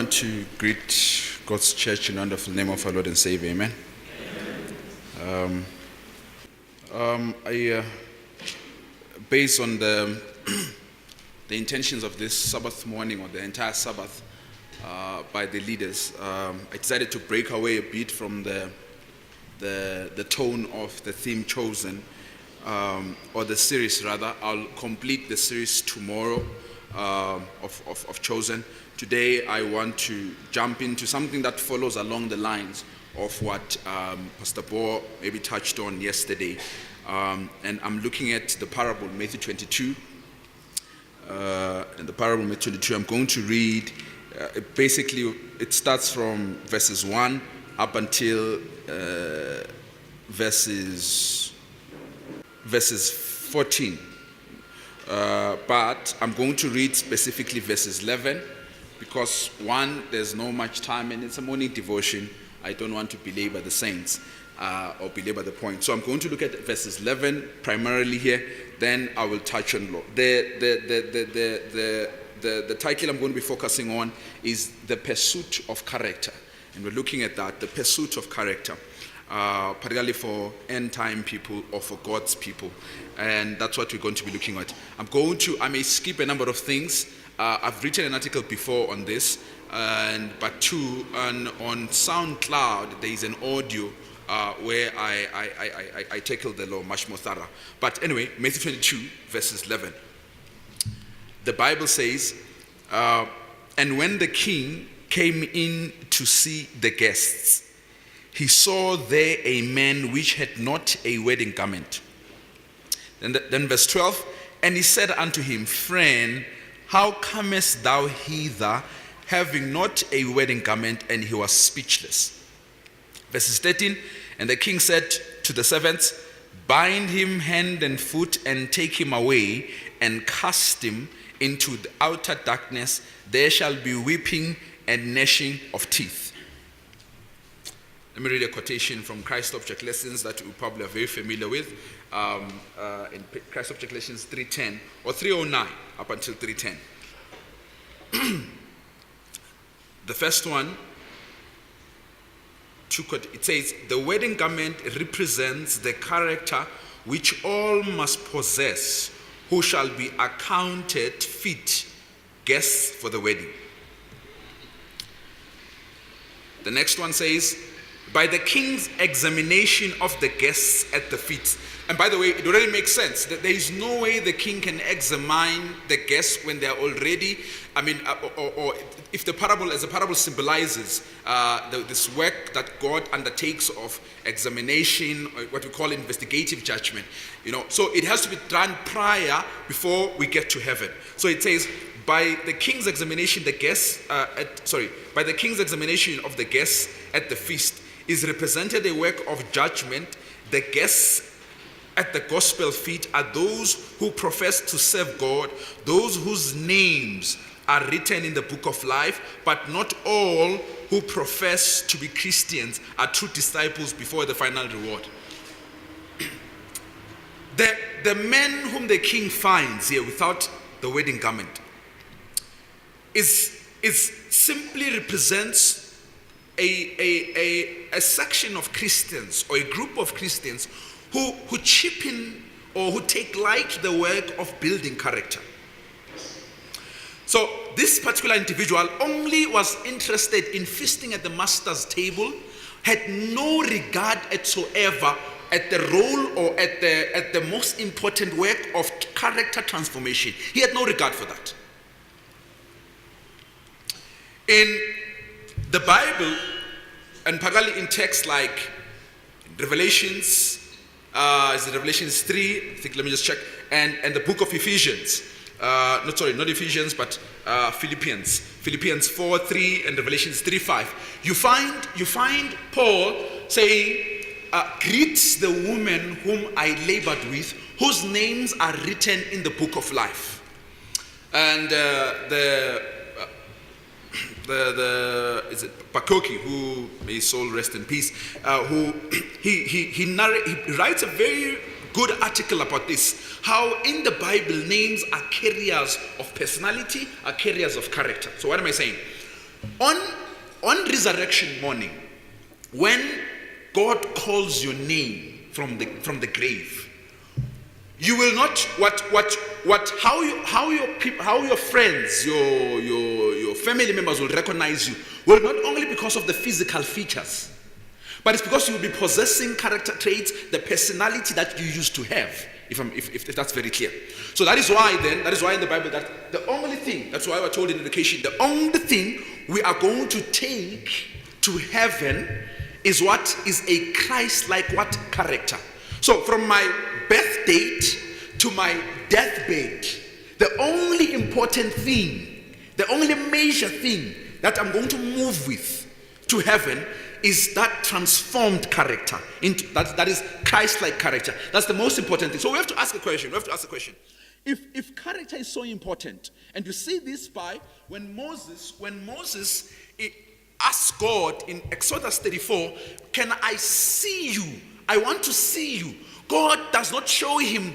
want to greet God's church in the wonderful name of our Lord and Savior. Amen. Based on the intentions of this Sabbath morning or the entire Sabbath by the leaders, I decided to break away a bit from the tone of the theme chosen, or the series rather. I'll complete the series tomorrow of Chosen. Today I want to jump into something that follows along the lines of what Pastor Bo maybe touched on yesterday. And I'm looking at the parable, Matthew 22. In the parable, Matthew 22, I'm going to read, basically it starts from verses 1 up until verses 14. But I'm going to read specifically verses 11 because, one, there's no much time and it's a morning devotion. I don't want to belabor the saints or belabor the point. So I'm going to look at verses 11 primarily here. Then I will touch on law. The title I'm going to be focusing on is The Pursuit of Character. And we're looking at that, the pursuit of character, particularly for end-time people or for God's people. And that's what we're going to be looking at. I may skip a number of things. I've written an article before on this, but two, on SoundCloud, there is an audio where I tackle the law much more thorough. But anyway, Matthew 22, verses 11. The Bible says, and when the king came in to see the guests, he saw there a man which had not a wedding garment. Then verse 12, and he said unto him, Friend, how comest thou hither, having not a wedding garment? And he was speechless. Verses 13, and the king said to the servants, Bind him hand and foot, and take him away, and cast him into the outer darkness. There shall be weeping and gnashing of teeth. Let me read a quotation from Christ Object Lessons that we probably are very familiar with. In Christ Object Lessons 310 or 309 up until 310. The first one, it says, the wedding garment represents the character which all must possess who shall be accounted fit guests for the wedding. The next one says, by the king's examination of the guests at the feast. And by the way, it already makes sense that there is no way the king can examine the guests when they are already, or if the parable, as the parable symbolizes this work that God undertakes of examination, or what we call investigative judgment, so it has to be done prior before we get to heaven. So it says, by the king's examination, by the king's examination of the guests at the feast is represented a work of judgment. The guests at the gospel feast are those who profess to serve God, those whose names are written in the book of life, but not all who profess to be Christians are true disciples before the final reward. The man whom the king finds here without the wedding garment is simply represents a section of Christians or a group of Christians who chip in or who take light the work of building character. So this particular individual only was interested in feasting at the master's table, had no regard whatsoever at the role or at the most important work of character transformation. He had no regard for that. In the Bible, and particularly in texts like Revelations, is it Revelations 3? I think, let me just check. And the book of Ephesians. Not Ephesians, but Philippians. Philippians 4:3 and Revelations 3:5. You find Paul saying, greet the woman whom I labored with, whose names are written in the book of life. And is it Pakoki, who may his soul rest in peace, who he writes a very good article about this, how in the Bible names are carriers of personality, are carriers of character. So what am I saying? On, on resurrection morning, when God calls your name from the grave, you will not how your friends, your family members will recognize you, will not only because of the physical features, but it's because you will be possessing character traits, the personality that you used to have. If that's very clear. So that is why in the Bible that the only thing, that's why we're told in education, the only thing we are going to take to heaven is what is a Christ-like what character. So from my birth date to my deathbed, the only important thing, the only major thing that I'm going to move with to heaven is that transformed character. That is Christ-like character. That's the most important thing. So we have to ask a question. If character is so important, and you see this by when Moses asked God in Exodus 34, can I see you? I want to see you. God does not show him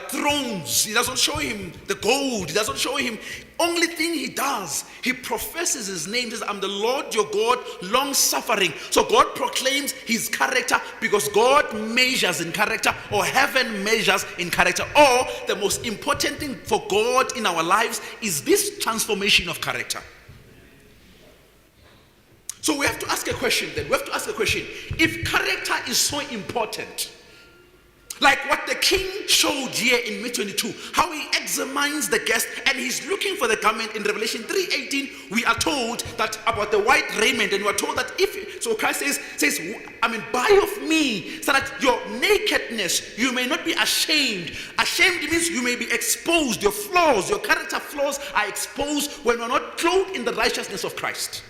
thrones. He doesn't show him the gold. He doesn't show him. Only thing he does, he professes his name. He says, I'm the Lord your God, long suffering. So God proclaims his character because God measures in character, or heaven measures in character. Or the most important thing for God in our lives is this transformation of character. So we have to ask a question then. If character is so important, like what the king showed here in May 22, how he examines the guest and he's looking for the garment. In Revelation 3:18, we are told that about the white raiment, and we are told that so Christ says, buy of me so that your nakedness, you may not be ashamed. Ashamed means you may be exposed. Your flaws, your character flaws are exposed when you are not clothed in the righteousness of Christ.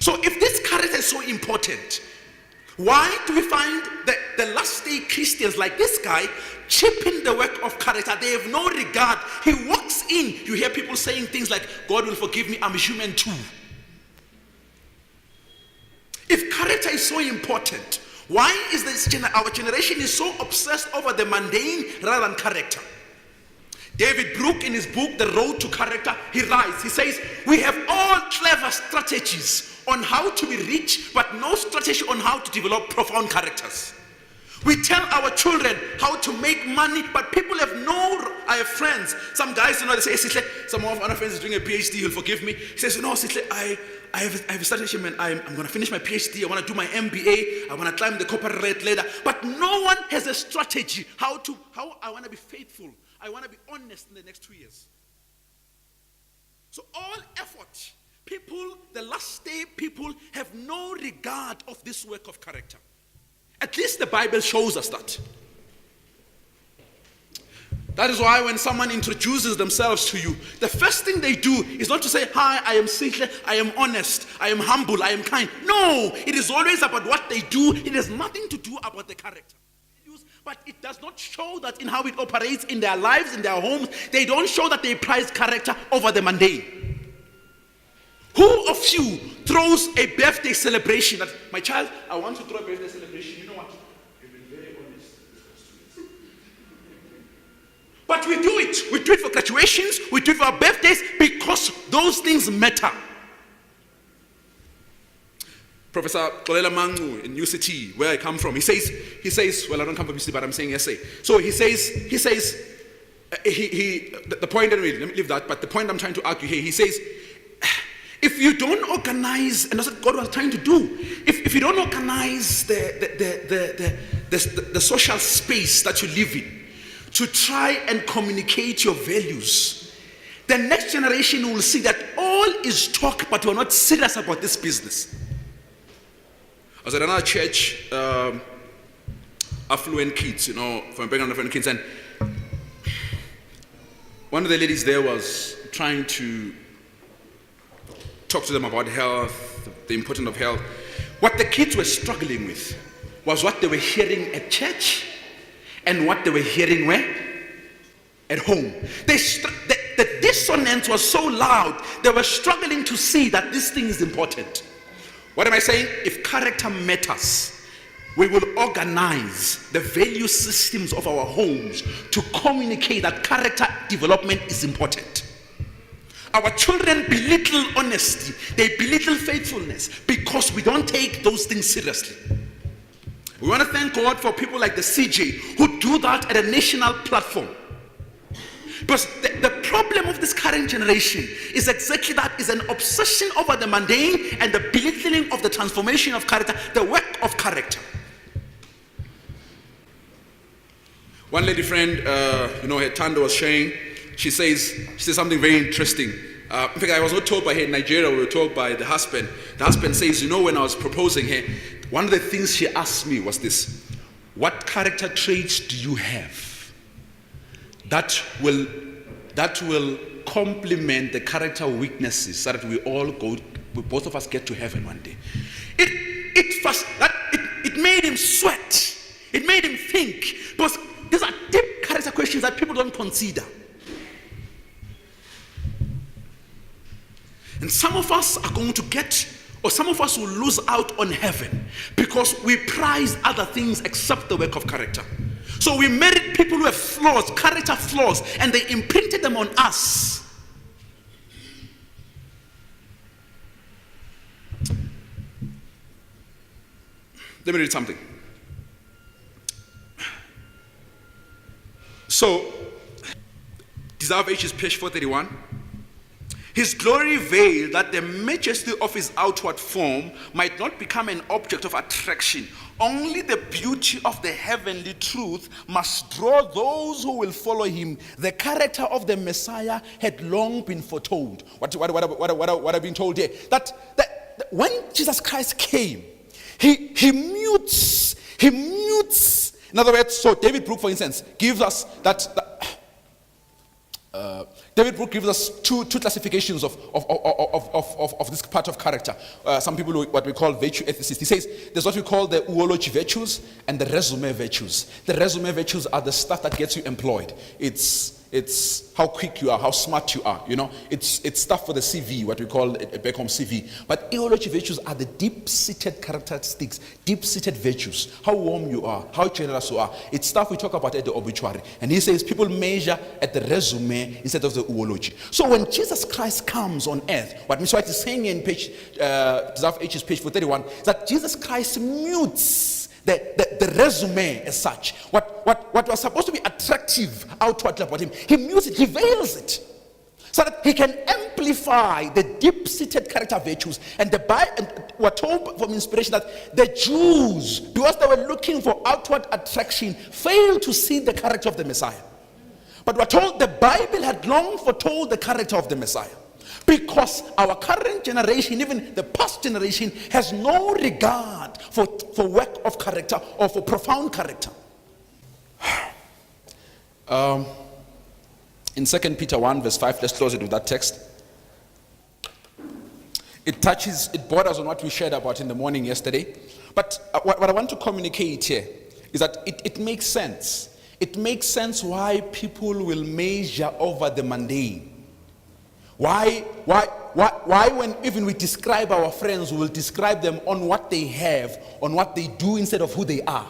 So if this character is so important, why do we find that the last day Christians like this guy cheapen the work of character? They have no regard. He walks in, you hear people saying things like, God will forgive me, I'm human too. If character is so important, why is our generation is so obsessed over the mundane rather than character? David Brooke, in his book, The Road to Character, he writes, he says, we have all clever strategies on how to be rich, but no strategy on how to develop profound characters. We tell our children how to make money, but people have I have friends, some guys, they say, Sihle, some of our friends is doing a PhD, he'll forgive me. He says, Sihle, I have a strategy, man. I'm going to finish my PhD, I want to do my MBA, I want to climb the corporate ladder, but no one has a strategy how I want to be faithful. I want to be honest in the next 2 years. So all effort, the last day people have no regard of this work of character. At least the Bible shows us that. That is why when someone introduces themselves to you, the first thing they do is not to say, hi, I am Sihle, I am honest, I am humble, I am kind. No, it is always about what they do. It has nothing to do about the character. But it does not show that in how it operates in their lives, in their homes. They don't show that they prize character over the mundane. Who of you throws a birthday celebration? That, my child, I want to throw a birthday celebration. You know what? You've been very honest. But we do it. We do it for graduations. We do it for our birthdays because those things matter. Professor Kolela Mangu in UCT, where I come from, he says, well, I don't come from UCT, but I'm saying SA. So he says, the point, anyway, let me leave that, but the point I'm trying to argue here, he says, if you don't organize, and that's what God was trying to do, if you don't organize the social space that you live in, to try and communicate your values, the next generation will see that all is talk, but we're not serious about this business. I was at another church, affluent kids, from a background of affluent kids, and one of the ladies there was trying to talk to them about health, the importance of health. What the kids were struggling with was what they were hearing at church and what they were hearing where? At home. The dissonance was so loud, they were struggling to see that this thing is important. What am I saying? If character matters, we will organize the value systems of our homes to communicate that character development is important. Our children belittle honesty. They belittle faithfulness because we don't take those things seriously. We want to thank God for people like the CJ who do that at a national platform. Because the problem of this current generation is exactly that, is an obsession over the mundane and the belittling of the transformation of character, the work of character. One lady friend, her Tanda was sharing, she says something very interesting. In fact, I was not told by her in Nigeria, we were told by the husband. The husband says, when I was proposing her, one of the things she asked me was this: what character traits do you have that will complement the character weaknesses so that we both of us get to heaven one day? It made him sweat. It made him think, because these are deep character questions that people don't consider. And some of us are going to some of us will lose out on heaven because we prize other things except the work of character. So we married people who have flaws, character flaws, and they imprinted them on us. Let me read something. So, Desire of Ages, page 431. His glory veiled that the majesty of his outward form might not become an object of attraction. Only the beauty of the heavenly truth must draw those who will follow him. The character of the Messiah had long been foretold. What I've been told here? That when Jesus Christ came, he mutes. In other words, so David Brooke, for instance, gives us David Brooke gives us two classifications of this part of character. Some people, what we call virtue ethicists. He says there's what we call the oology virtues and the resume virtues. The resume virtues are the stuff that gets you employed. It's how quick you are, how smart you are. It's stuff for the CV, what we call a back home CV. But oology virtues are the deep-seated characteristics, deep-seated virtues. How warm you are, how generous you are. It's stuff we talk about at the obituary. And he says people measure at the resume instead of the oology. So when Jesus Christ comes on earth, what Mr. White is saying in page 431, is that Jesus Christ mutes the resume as such. What was supposed to be attractive outwardly about him, he mutes it, he veils it, so that he can amplify the deep-seated character virtues. And we're told from inspiration that the Jews, because they were looking for outward attraction, failed to see the character of the Messiah. But we're told the Bible had long foretold the character of the Messiah. Because our current generation, even the past generation, has no regard for work of character or for profound character. In 2 Peter 1 verse 5, let's close it with that text. It borders on what we shared about in the morning yesterday. But what I want to communicate here is that it makes sense. It makes sense why people will measure over the mundane. Why when even we describe our friends, we will describe them on what they have, on what they do instead of who they are.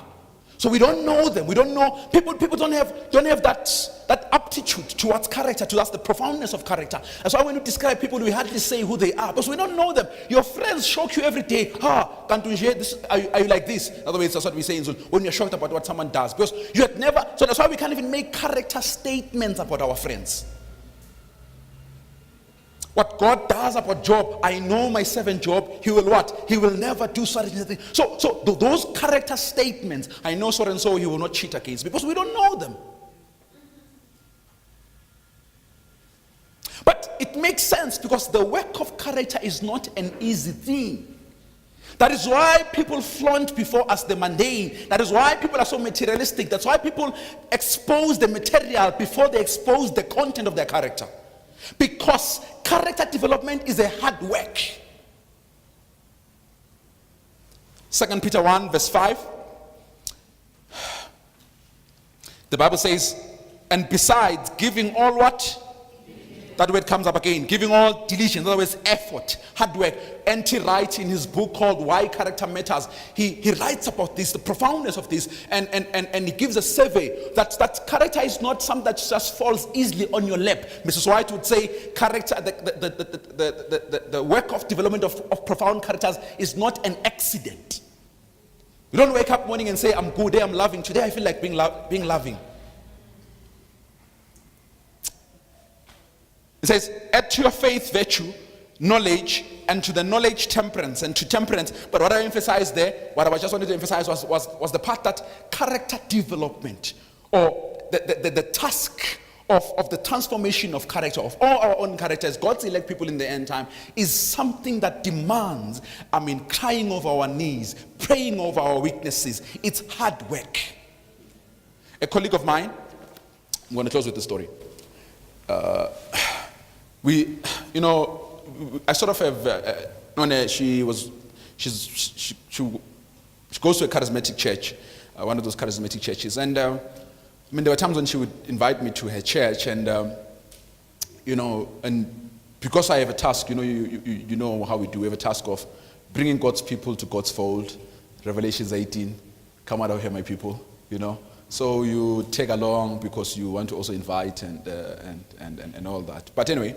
So we don't know them. We don't know people don't have that aptitude towards character, towards the profoundness of character. That's why when you describe people, we hardly say who they are because we don't know them. Your friends shock you every day. Are you like this? In other words, that's what we say in Zulu, when you're shocked about what someone does, because you had never. So that's why we can't even make character statements about our friends. What God does about Job, I know my servant Job, he will what? He will never do such a thing. So those character statements, I know so and so, he will not cheat against, because we don't know them. But it makes sense because the work of character is not an easy thing. That is why people flaunt before us the mundane. That is why people are so materialistic. That's why people expose the material before they expose the content of their character. Because character development is a hard work. 2 Peter 1 verse 5. The Bible says, and besides giving all what? that word comes up again. Giving all diligence, in other words, effort, hard work. N.T. Wright, in his book called Why Character Matters, he writes about this, the profoundness of this, and he gives a survey that character is not something that just falls easily on your lap. Mrs. White would say character, the work of development of profound characters is not an accident. You don't wake up morning and say, I'm good, today I'm loving, today I feel like being loving. It says, add to your faith virtue, knowledge, and to the knowledge temperance, and to temperance. But what I emphasized there, what I just wanted to emphasize was the part that character development, or the task of the transformation of character, of all our own characters, God's elect people in the end time, is something that demands, crying over our knees, praying over our weaknesses. It's hard work. A colleague of mine, I'm going to close with the story. I sort of have, she goes to a charismatic church, one of those charismatic churches, and there were times when she would invite me to her church, and and because I have a task, you know how we do. We have a task of bringing God's people to God's fold. Revelations 18, come out of here, my people. So you take along because you want to also invite and all that. But anyway,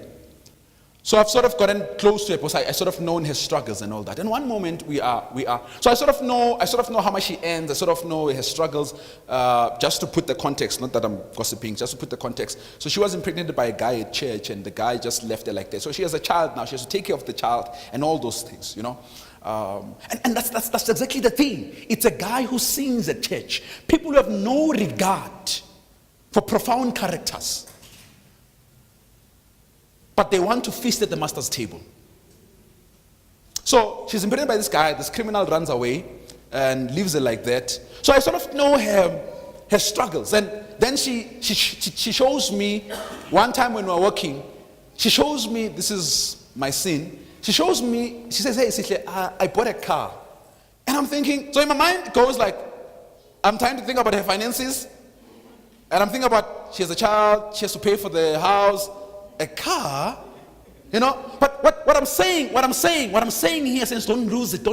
so I've sort of gotten close to her because I sort of known her struggles and all that. And one moment we are. So I sort of know how much she earns. I sort of know her struggles. Just to put the context, not that I'm gossiping, just to put the context. So she was impregnated by a guy at church, and the guy just left her like that. So she has a child now. She has to take care of the child and all those things, And that's exactly the thing. It's a guy who sings at church. People who have no regard for profound characters, but they want to feast at the master's table. So she's impregnated by this guy. This criminal runs away and leaves her like that. So I sort of know her struggles. And then she shows me, one time when we were working, she shows me, this is my sin. She shows me, she says, hey, Sihle, I bought a car. And I'm thinking, so in my mind it goes like, I'm trying to think about her finances. And I'm thinking about, she has a child, she has to pay for the house, a car, But what I'm saying here says, don't lose it.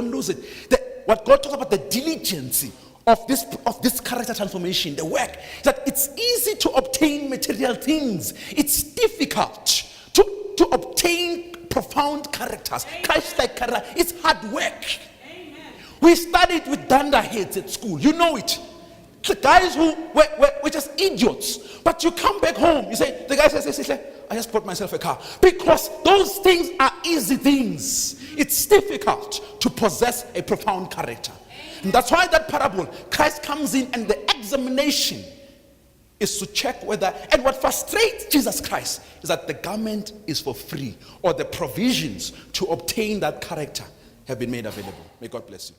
What God talks about, the diligence of this character transformation, the work, that it's easy to obtain material things. It's difficult to obtain profound characters, Christ-like character. It's hard work. Amen. We studied with dunderheads at school. You know it. The guys who were just idiots. But you come back home, you say, the guy says, I just bought myself a car. Because those things are easy things. It's difficult to possess a profound character. And that's why that parable, Christ comes in, and the examination is to check whether, and what frustrates Jesus Christ is that the garment is for free, or the provisions to obtain that character have been made available. May God bless you.